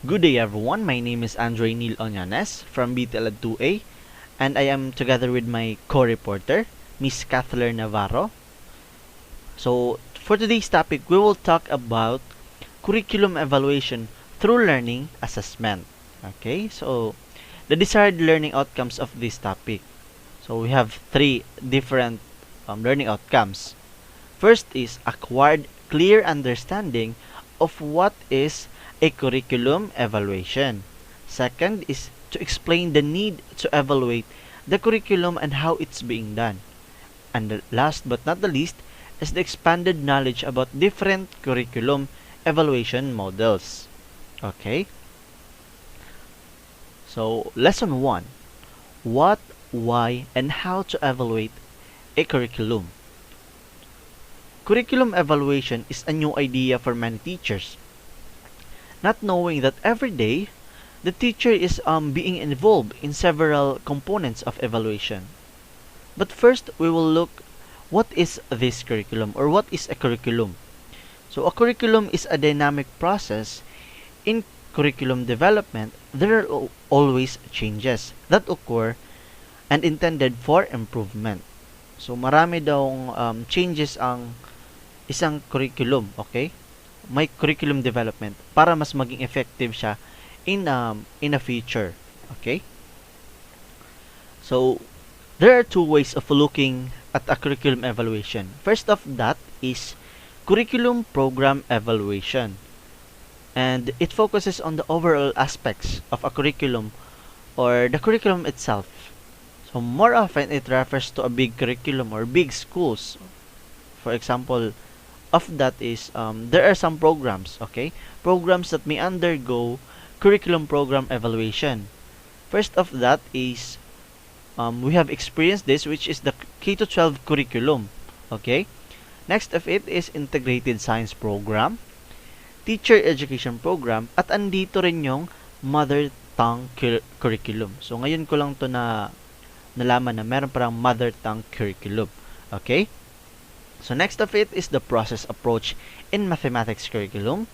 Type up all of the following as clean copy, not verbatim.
Good day everyone, my name is Andre Neil Onyanes from BTLAD 2A and I am together with my co-reporter, Miss Kathleen Navarro. So, for today's topic, we will talk about curriculum evaluation through learning assessment. Okay, so the desired learning outcomes of this topic. So, we have three different learning outcomes. First is acquired clear understanding of what is a curriculum evaluation. Second is to explain the need to evaluate the curriculum and how it's being done. And the last but not the least is the expanded knowledge about different curriculum evaluation models. Okay? So, lesson 1. What, why, and how to evaluate a curriculum. Curriculum evaluation is a new idea for many teachers. Not knowing that every day, the teacher is being involved in several components of evaluation. But first, we will look what is this curriculum or what is a curriculum. So a curriculum is a dynamic process. In curriculum development, there are always changes that occur and intended for improvement. So marami daw changes ang isang curriculum, okay? May curriculum development para mas maging effective siya in a future, okay? So there are two ways of looking at a curriculum evaluation. First of that is curriculum program evaluation, and it focuses on the overall aspects of a curriculum or the curriculum itself. So more often it refers to a big curriculum or big schools. For example, of that is there are some programs, okay? Programs that may undergo curriculum program evaluation. First of that is we have experienced this, which is the K-12 curriculum, okay? Next of it is integrated science program, teacher education program, at andito rin yung mother tongue curriculum. So ngayon ko lang to nalaman na meron parang mother tongue curriculum, okay? So next of it is the process approach in mathematics curriculum,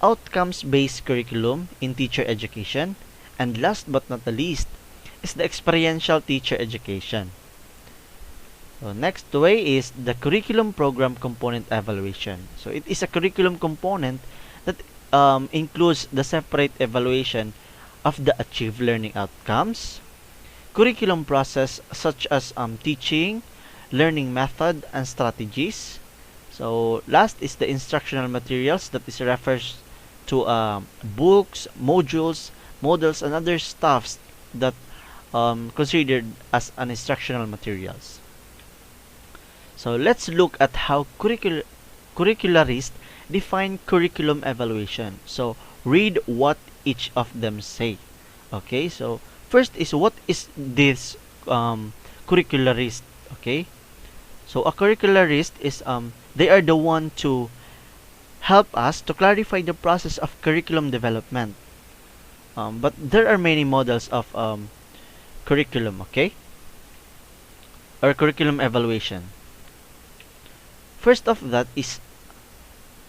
outcomes-based curriculum in teacher education, and last but not the least is the experiential teacher education. So next way is the curriculum program component evaluation. So it is a curriculum component that includes the separate evaluation of the achieved learning outcomes, curriculum process such as teaching, learning method and strategies. So last is the instructional materials, that is refers to books, modules, models, and other stuffs that considered as an instructional materials. So let's look at how curricularists define curriculum evaluation. So read what each of them say. Okay, so first is what is this curricularist, okay? So a curricularist is they are the one to help us to clarify the process of curriculum development. But there are many models of curriculum, okay? Or curriculum evaluation. First of that is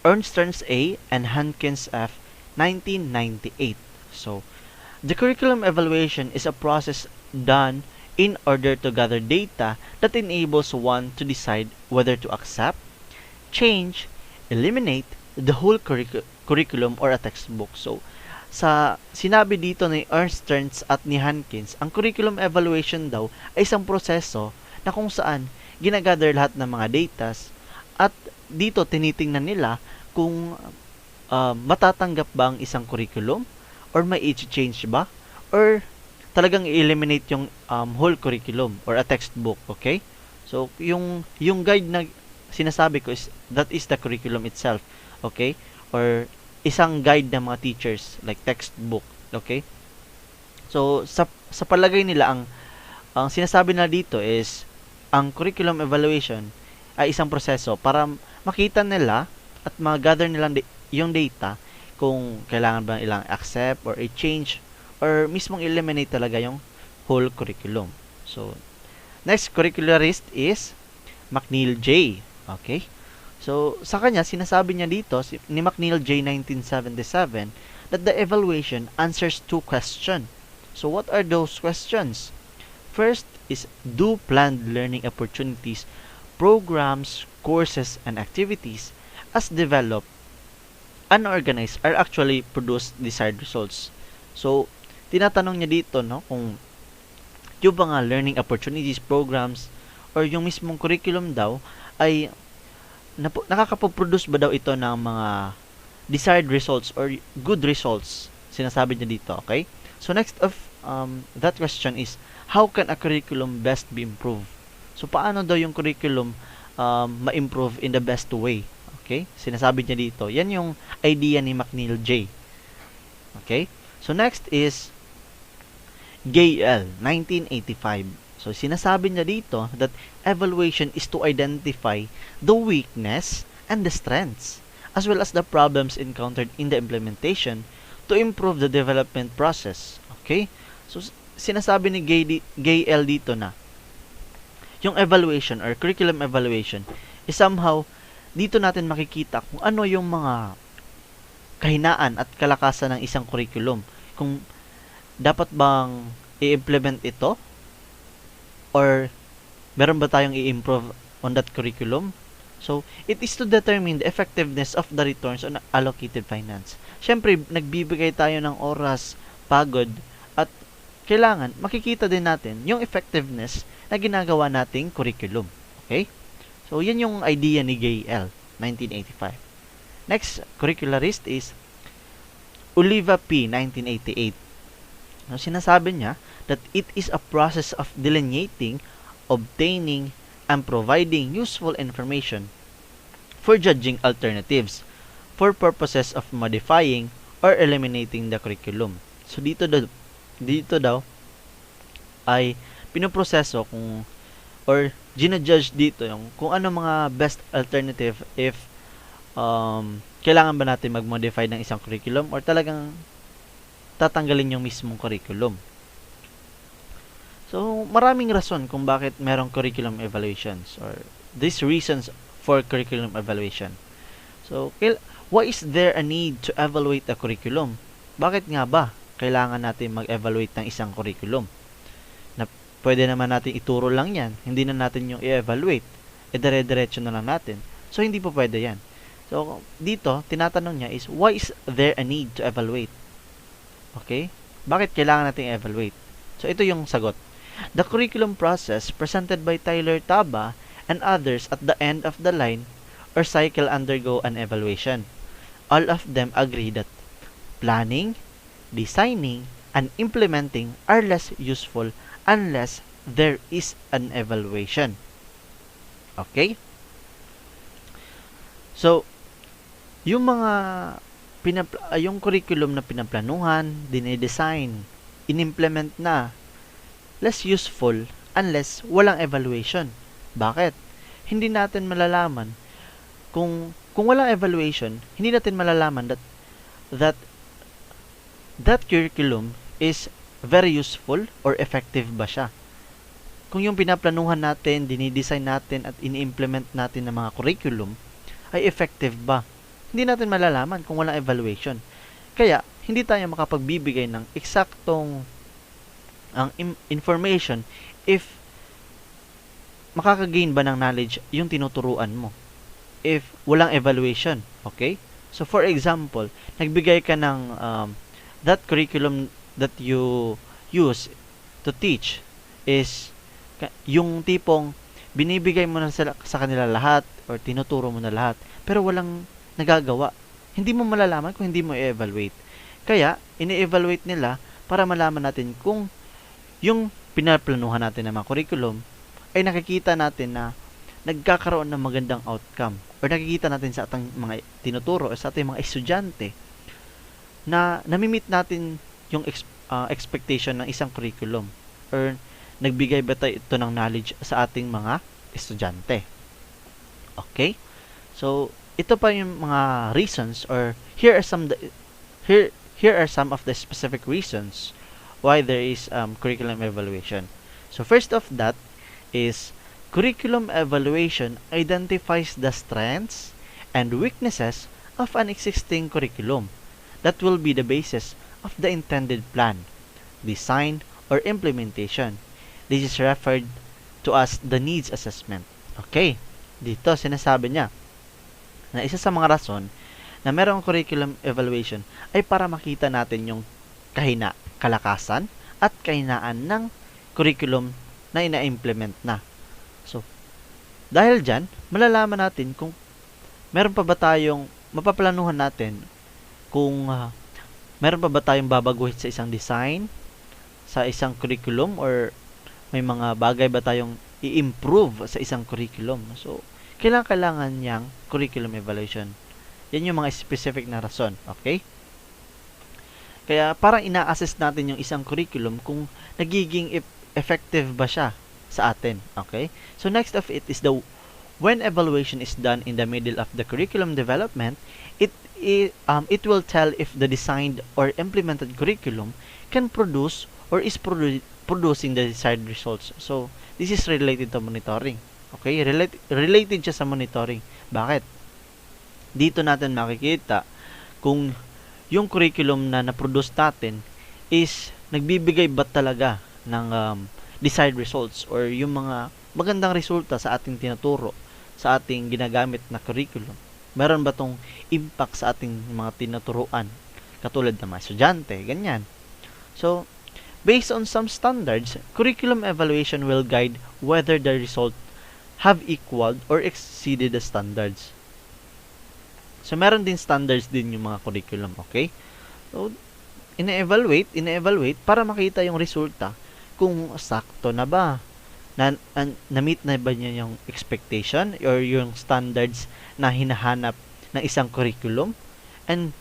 Ernst A. and Hankins F. 1998. So the curriculum evaluation is a process done in order to gather data that enables one to decide whether to accept, change, eliminate the whole curriculum or a textbook. So, sa sinabi dito ni Ernst at ni Hankins, ang curriculum evaluation daw ay isang proseso na kung saan ginagather lahat ng mga datas at dito tinitingnan nila kung matatanggap ba ang isang curriculum or may i-change ba or talagang i-eliminate yung whole curriculum or a textbook, okay? So, yung guide na sinasabi ko is that is the curriculum itself, okay? Or isang guide ng mga teachers like textbook, okay? So, sa palagay nila ang sinasabi na dito is ang curriculum evaluation ay isang proseso para makita nila at ma-gather nila yung data kung kailangan ba ilang accept or i-change or mismong eliminate talaga yung whole curriculum. So, next curricularist is McNeil J. Okay? So, sa kanya, sinasabi niya dito, ni McNeil J. 1977, that the evaluation answers two questions. So, what are those questions? First is, do planned learning opportunities, programs, courses, and activities as developed and organized are actually produce desired results? So, tinatanong niya dito, no, kung yung mga learning opportunities, programs, or yung mismong curriculum daw ay nakakapag-produce ba daw ito ng mga desired results or good results, sinasabi niya dito, okay? So next of that question is, how can a curriculum best be improved? So paano daw yung curriculum ma-improve in the best way? Okay? Sinasabi niya dito. Yan yung idea ni McNeil J. Okay? So next is Gale, 1985. So sinasabi niya dito that evaluation is to identify the weakness and the strengths as well as the problems encountered in the implementation to improve the development process. Okay? So sinasabi ni Gale dito na yung evaluation or curriculum evaluation is somehow dito natin makikita kung ano yung mga kahinaan at kalakasan ng isang curriculum. Kung dapat bang i-implement ito or meron ba tayong i-improve on that curriculum? So, it is to determine the effectiveness of the returns on allocated finance. Siyempre, nagbibigay tayo ng oras, pagod, at kailangan makikita din natin yung effectiveness na ginagawa nating curriculum. Okay? So, yan yung idea ni Gale, 1985. Next curricularist is Oliva P., 1988. So, sinasabi niya that it is a process of delineating, obtaining, and providing useful information for judging alternatives for purposes of modifying or eliminating the curriculum. So, dito daw ay pinoproseso kung or ginajudge dito yung kung ano mga best alternative if kailangan ba natin mag-modify ng isang curriculum or talagang tatanggalin yung mismong curriculum. So, maraming rason kung bakit merong curriculum evaluations or these reasons for curriculum evaluation. So, why is there a need to evaluate a curriculum? Bakit nga ba kailangan natin mag-evaluate ng isang curriculum? Na pwede naman natin ituro lang yan, hindi na natin yung i-evaluate. Dire-diretso na lang natin. So, hindi po pwede yan. So, dito, tinatanong niya is, why is there a need to evaluate? Okay? Bakit kailangan natin evaluate? So, ito yung sagot. The curriculum process presented by Tyler Taba and others at the end of the line or cycle undergo an evaluation. All of them agree that planning, designing, and implementing are less useful unless there is an evaluation. Okay? So, yung mga yung curriculum na pinaplanuhan, dinedesign, inimplement na, less useful unless walang evaluation. Bakit? Hindi natin malalaman kung walang evaluation, hindi natin malalaman that curriculum is very useful or effective ba siya. Kung yung pinaplanuhan natin, dinidesign natin at ini-implement natin ng mga curriculum ay effective ba? Hindi natin malalaman kung walang evaluation. Kaya, hindi tayo makapagbibigay ng eksaktong ang information if makakagain ba ng knowledge yung tinuturuan mo if walang evaluation. Okay? So, for example, nagbigay ka ng that curriculum that you use to teach is yung tipong binibigay mo na sa kanila lahat or tinuturo mo na lahat pero walang nagagawa. Hindi mo malalaman kung hindi mo i-evaluate. Kaya, ini-evaluate nila para malaman natin kung yung pinaplanuhan natin ng mga curriculum ay nakikita natin na nagkakaroon ng magandang outcome or nakikita natin sa ating mga tinuturo o sa ating mga estudyante na namimit natin yung expectation ng isang curriculum or nagbigay ba tayo ito ng knowledge sa ating mga estudyante. Okay? So, ito pa yung mga reasons or here are some of the specific reasons why there is curriculum evaluation. So first of that is curriculum evaluation identifies the strengths and weaknesses of an existing curriculum that will be the basis of the intended plan, design, or implementation. This is referred to as the needs assessment. Okay, dito sinasabi niya na isa sa mga rason na merong curriculum evaluation ay para makita natin yung kalakasan at kahinaan ng curriculum na ina-implement na. So, dahil dyan, malalaman natin kung meron pa ba tayong mapaplanuhan natin kung meron pa ba tayong babaguhin sa isang design, sa isang curriculum, or may mga bagay ba tayong i-improve sa isang curriculum. So, kailangan niyang curriculum evaluation. Yan yung mga specific na rason. Okay? Kaya parang ina-assess natin yung isang curriculum kung nagiging effective ba siya sa atin. Okay? So, next of it is when evaluation is done in the middle of the curriculum development, it will tell if the designed or implemented curriculum can produce or is producing the desired results. So, this is related to monitoring. Okay? Related siya sa monitoring. Bakit? Dito natin makikita kung yung curriculum na na-produce natin is nagbibigay ba talaga ng desired results or yung mga magandang resulta sa ating tinuturo, sa ating ginagamit na curriculum. Meron ba tong impact sa ating mga tinuturuan katulad ng mga estudyante, ganyan. So, based on some standards, curriculum evaluation will guide whether the result have equaled or exceeded the standards. So, meron din standards din yung mga curriculum, okay? So, ina-evaluate para makita yung resulta kung sakto na ba, na-meet na ba niya yung expectation or yung standards na hinahanap ng isang curriculum, and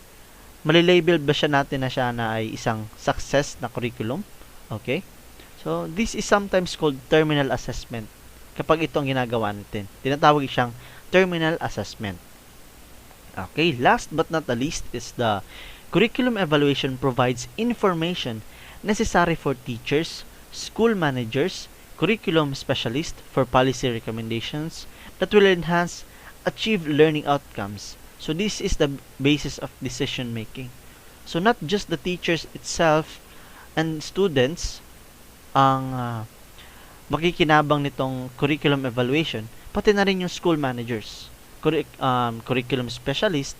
malilabel ba siya natin na siya na ay isang success na curriculum, okay? So, this is sometimes called terminal assessment. Kapag ito ang ginagawa natin, tinatawag siyang terminal assessment. Okay, last but not the least is the curriculum evaluation provides information necessary for teachers, school managers, curriculum specialists for policy recommendations that will enhance achieve learning outcomes. So this is the basis of decision making. So not just the teachers itself and students ang makikinabang nitong curriculum evaluation, pati na rin yung school managers, curriculum specialist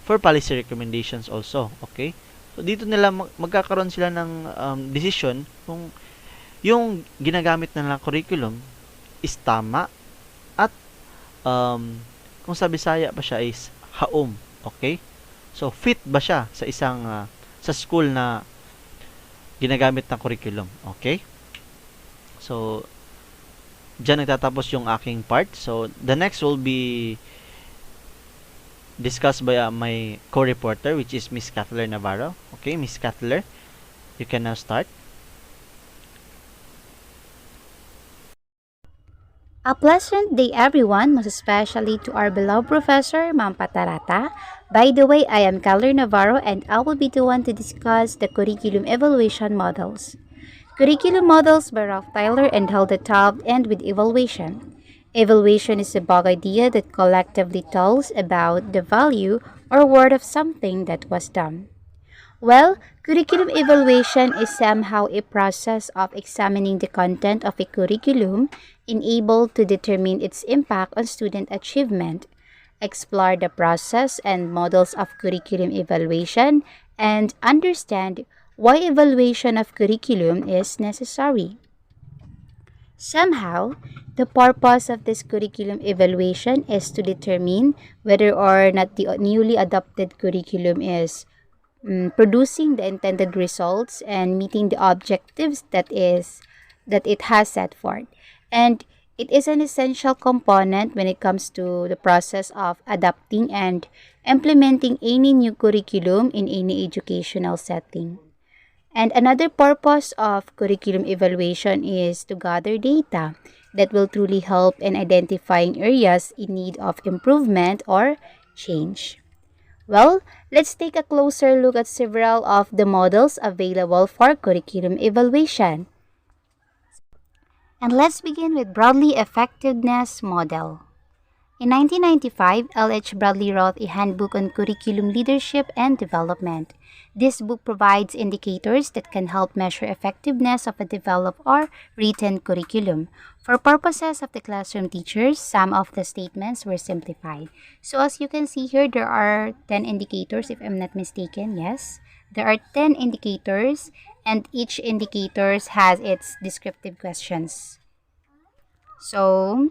for policy recommendations also. Okay? So, dito nila magkakaroon sila ng decision kung yung ginagamit na nilang curriculum is tama at kung sa Bisaya pa siya is haom. Okay? So, fit ba siya sa isang sa school na ginagamit ng curriculum. Okay? So, dyan nagtatapos yung aking part. So, the next will be discussed by my co-reporter, which is Miss Kathler Navarro. Okay, Miss Kathler, you can now start. A pleasant day everyone, most especially to our beloved professor, Ma'am Patarata. By the way, I am Kathler Navarro and I will be the one to discuss the curriculum evaluation models. Curriculum models by Ralph Tyler and Hilda Taub end with evaluation. Evaluation is a vague idea that collectively tells about the value or worth of something that was done. Well, curriculum evaluation is somehow a process of examining the content of a curriculum enabled to determine its impact on student achievement, explore the process and models of curriculum evaluation, and understand why evaluation of curriculum is necessary. Somehow, the purpose of this curriculum evaluation is to determine whether or not the newly adopted curriculum is producing the intended results and meeting the objectives that it has set forth. And it is an essential component when it comes to the process of adapting and implementing any new curriculum in any educational setting. And another purpose of curriculum evaluation is to gather data that will truly help in identifying areas in need of improvement or change. Well, let's take a closer look at several of the models available for curriculum evaluation. And let's begin with Broadly Effectiveness Model. In 1995, L.H. Bradley wrote a handbook on curriculum leadership and development. This book provides indicators that can help measure effectiveness of a developed or written curriculum. For purposes of the classroom teachers, some of the statements were simplified. So as you can see here, there are 10 indicators if I'm not mistaken. Yes, there are 10 indicators and each indicator has its descriptive questions. So,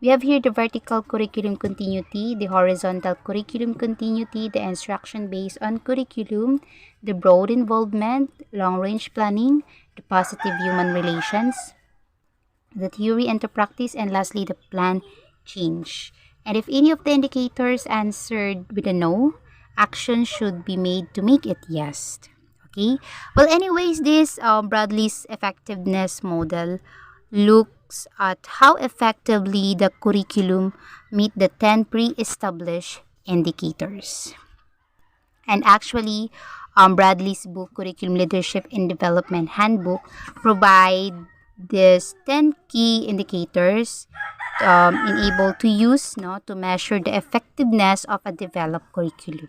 we have here the vertical curriculum continuity, the horizontal curriculum continuity, the instruction based on curriculum, the broad involvement, long-range planning, the positive human relations, the theory and the practice, and lastly, the plan change. And if any of the indicators answered with a no, action should be made to make it yes. Okay. Well, anyways, this Bradley's effectiveness model looks at how effectively the curriculum meet the 10 pre-established indicators. And actually, Bradley's book, Curriculum Leadership and Development Handbook, provide these 10 key indicators able to use to measure the effectiveness of a developed curriculum.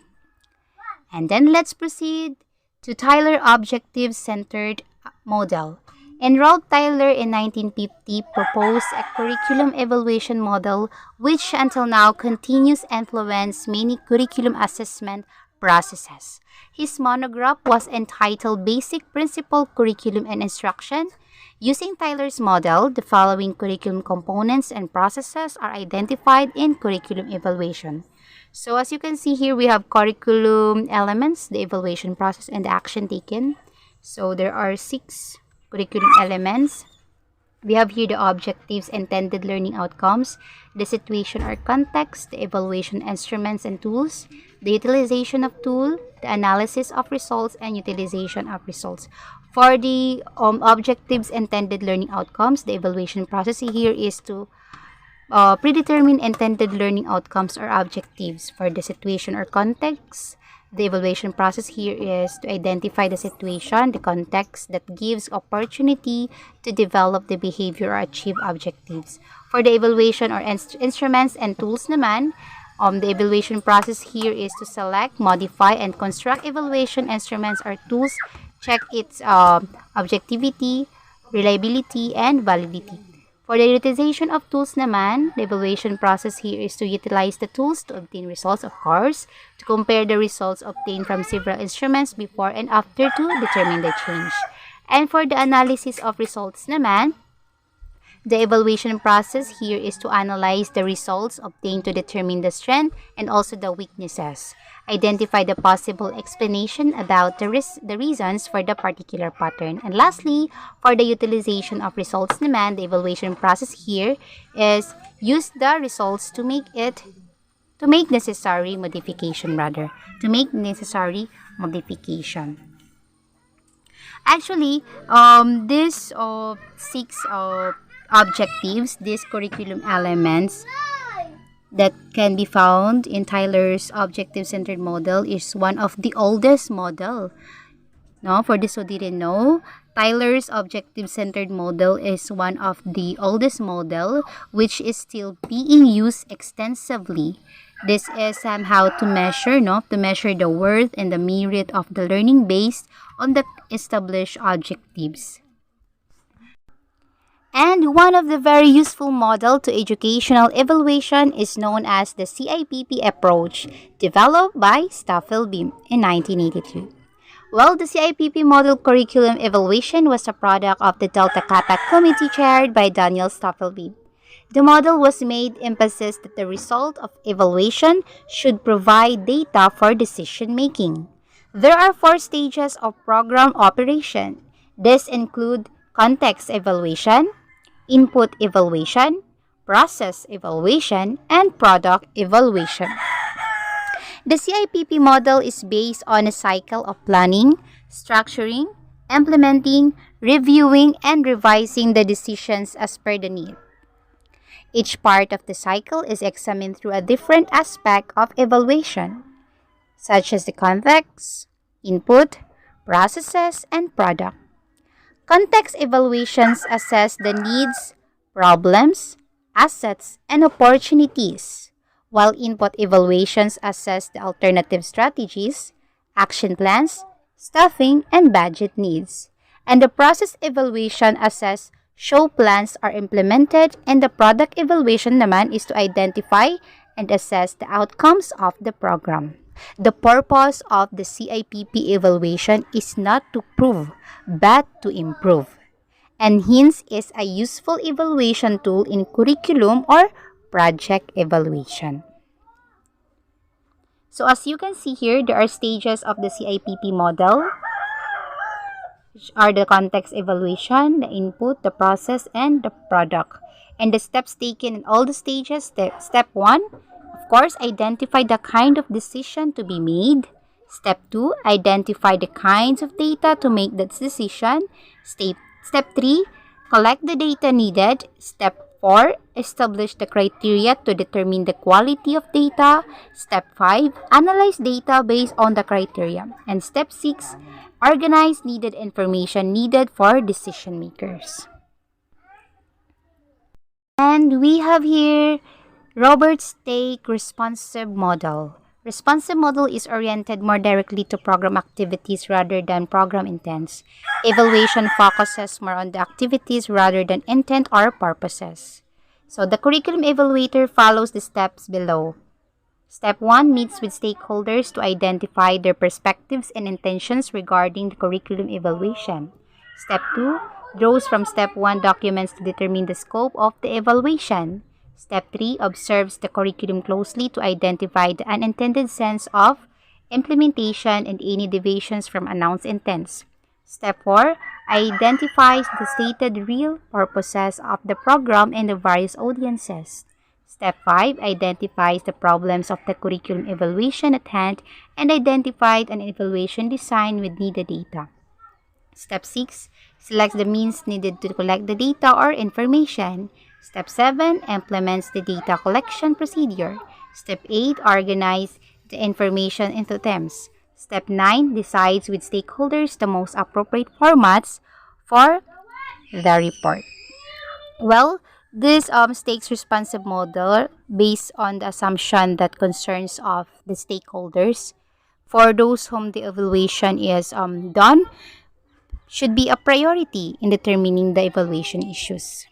And then let's proceed to Tyler Objective-Centered Model. Enrolled Tyler in 1950 proposed a curriculum evaluation model which until now continues to influence many curriculum assessment processes. His monograph was entitled Basic Principle Curriculum and Instruction. Using Tyler's model, the following curriculum components and processes are identified in curriculum evaluation. So as you can see here, we have curriculum elements, the evaluation process, and the action taken. So there are 6 curriculum elements. We have here the objectives, intended learning outcomes, the situation or context, the evaluation instruments and tools, the utilization of tool, the analysis of results, and utilization of results. For the objectives, intended learning outcomes, the evaluation process here is to predetermine intended learning outcomes or objectives. For the situation or context, the evaluation process here is to identify the situation, the context that gives opportunity to develop the behavior or achieve objectives. For the evaluation or instruments and tools naman, the evaluation process here is to select, modify, and construct evaluation instruments or tools, check its objectivity, reliability, and validity. For the utilization of tools naman, the evaluation process here is to utilize the tools to obtain results, of course, to compare the results obtained from several instruments before and after to determine the change. And for the analysis of results naman, the evaluation process here is to analyze the results obtained to determine the strength and also the weaknesses. Identify the possible explanation about the reasons for the particular pattern. And lastly, for the utilization of results naman, the evaluation process here is use the results to make necessary modification. Actually, these 6 objectives, these curriculum elements that can be found in Tyler's objective-centered model is one of the oldest model. No, for this who didn't know, Tyler's objective-centered model is one of the oldest model which is still being used extensively. This is somehow to measure the worth and the merit of the learning based on the established objectives. And one of the very useful model to educational evaluation is known as the CIPP approach, developed by Stoffel-Beam in 1982. Well, the CIPP model curriculum evaluation was a product of the Delta Kappa committee chaired by Daniel Stoffel-Beam. The model was made emphasis that the result of evaluation should provide data for decision making. There are 4 stages of program operation. These include context evaluation, input evaluation, process evaluation, and product evaluation. The CIPP model is based on a cycle of planning, structuring, implementing, reviewing, and revising the decisions as per the need. Each part of the cycle is examined through a different aspect of evaluation, such as the context, input, processes, and product. Context evaluations assess the needs, problems, assets, and opportunities. while input evaluations assess the alternative strategies, action plans, staffing, and budget needs. And the process evaluation assess show plans are implemented, and the product evaluation naman is to identify and assess the outcomes of the program. The purpose of the CIPP evaluation is not to prove but to improve, and hence is a useful evaluation tool in curriculum or project evaluation. So as you can see here, there are stages of the CIPP model, which are the context evaluation, the input, the process, and the product. And the steps taken in all the stages. Step 1, of course, identify the kind of decision to be made. Step 2, identify the kinds of data to make that decision. Step 3, collect the data needed. Step 4, establish the criteria to determine the quality of data. Step 5, analyze data based on the criteria. And step 6, organize needed information needed for decision makers. And we have here Roberts' take responsive model. Responsive model is oriented more directly to program activities rather than program intents. Evaluation focuses more on the activities rather than intent or purposes. So the curriculum evaluator follows the steps below. Step 1 meets with stakeholders to identify their perspectives and intentions regarding the curriculum evaluation. Step 2 draws from Step 1 documents to determine the scope of the evaluation. Step 3 observes the curriculum closely to identify the unintended sense of implementation and any deviations from announced intents. Step 4 identifies the stated real purposes of the program and the various audiences. Step 5 identifies the problems of the curriculum evaluation at hand and identified an evaluation design with needed data. Step 6 selects the means needed to collect the data or information. Step 7 implements the data collection procedure. Step 8 organizes the information into themes. Step 9 decides with stakeholders the most appropriate formats for the report. Well, this stakes responsive model based on the assumption that concerns of the stakeholders for those whom the evaluation is done should be a priority in determining the evaluation issues.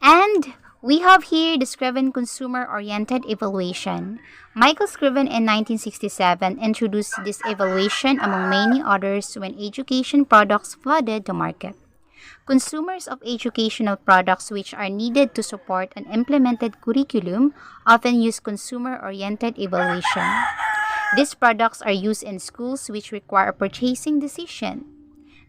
And we have here the Scriven consumer-oriented evaluation. Michael Scriven in 1967 introduced this evaluation among many others when education products flooded the market. Consumers of educational products which are needed to support an implemented curriculum often use consumer-oriented evaluation. These products are used in schools which require a purchasing decision.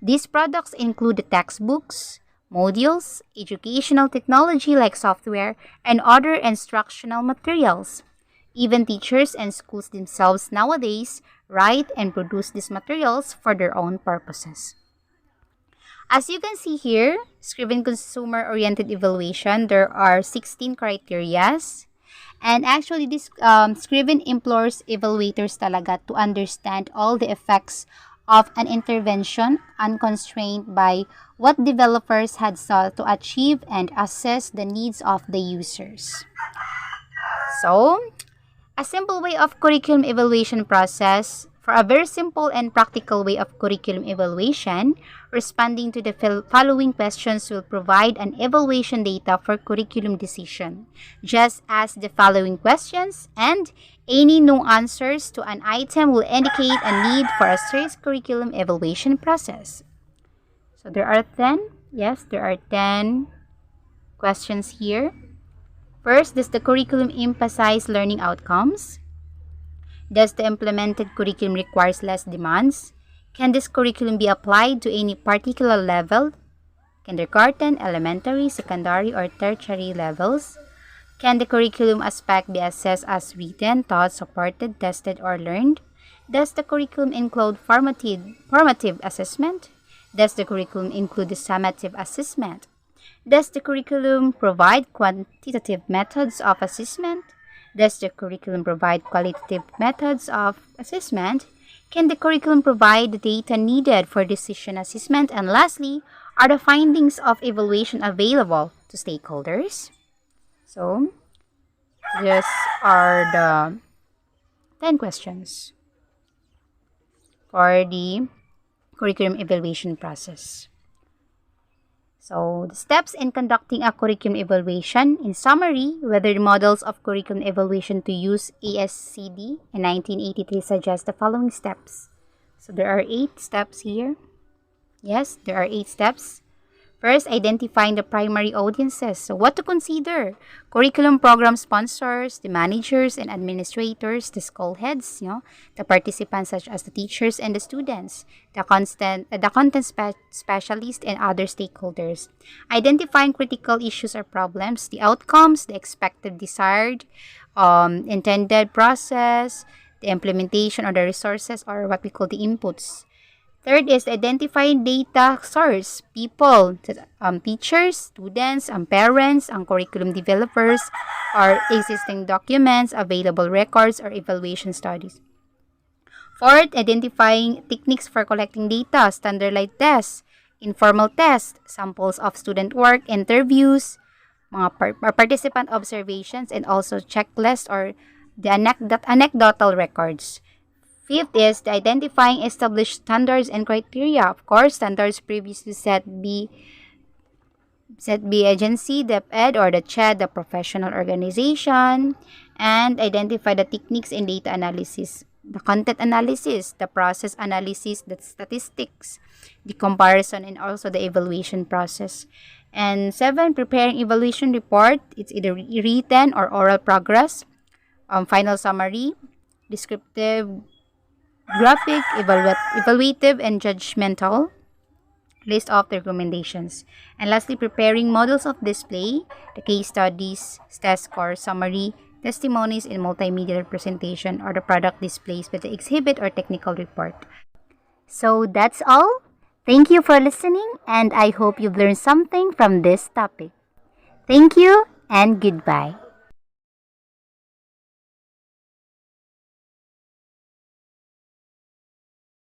These products include the textbooks, modules, educational technology like software, and other instructional materials. Even teachers and schools themselves nowadays write and produce these materials for their own purposes. As you can see here, Scriven consumer-oriented evaluation, there are 16 criterias. And actually, this Scriven implores evaluators talaga to understand all the effects of an intervention unconstrained by what developers had sought to achieve and assess the needs of the users. So, a simple way of curriculum evaluation process. For a very simple and practical way of curriculum evaluation, responding to the following questions will provide an evaluation data for curriculum decision, just as the following questions and any no answers to an item will indicate a need for a serious curriculum evaluation process. So there are 10. Yes, there are 10 questions here. First, does the curriculum emphasize learning outcomes? Does the implemented curriculum require less demands? Can this curriculum be applied to any particular level? Kindergarten, elementary, secondary, or tertiary levels? Can the curriculum aspect be assessed as written, taught, supported, tested, or learned? Does the curriculum include formative assessment? Does the curriculum include the summative assessment? Does the curriculum provide quantitative methods of assessment? Does the curriculum provide qualitative methods of assessment? Can the curriculum provide the data needed for decision assessment? And lastly, are the findings of evaluation available to stakeholders? So, These are the 10 questions for the curriculum evaluation process. So, the steps in conducting a curriculum evaluation. In summary, whether the models of curriculum evaluation to use ASCD in 1983 suggest the following steps. So, there are 8 steps here. Yes, there are 8 steps. First, identifying the primary audiences. So, what to consider? Curriculum program sponsors, the managers and administrators, the school heads, the participants such as the teachers and the students, the content specialists and other stakeholders. Identifying critical issues or problems, the outcomes, the expected, desired, intended process, the implementation or the resources or what we call the inputs. Third is identifying data source, people, teachers, students, parents, curriculum developers, or existing documents, available records, or evaluation studies. Fourth, identifying techniques for collecting data, standardized tests, informal tests, samples of student work, interviews, mga participant observations, and also checklists or the anecdotal records. Fifth is the identifying established standards and criteria. Of course, standards previously set by agency, DepEd or the CHED, the professional organization, and identify the techniques in data analysis, the content analysis, the process analysis, the statistics, the comparison, and also the evaluation process. And 7, preparing evaluation report. It's either written or oral progress, final summary, descriptive, graphic, evaluative, and judgmental. List of the recommendations. And lastly, preparing models of display, the case studies, test score, summary, testimonies in multimedia representation, or the product displays with the exhibit or technical report. So that's all. Thank you for listening, and I hope you've learned something from this topic. Thank you, and goodbye.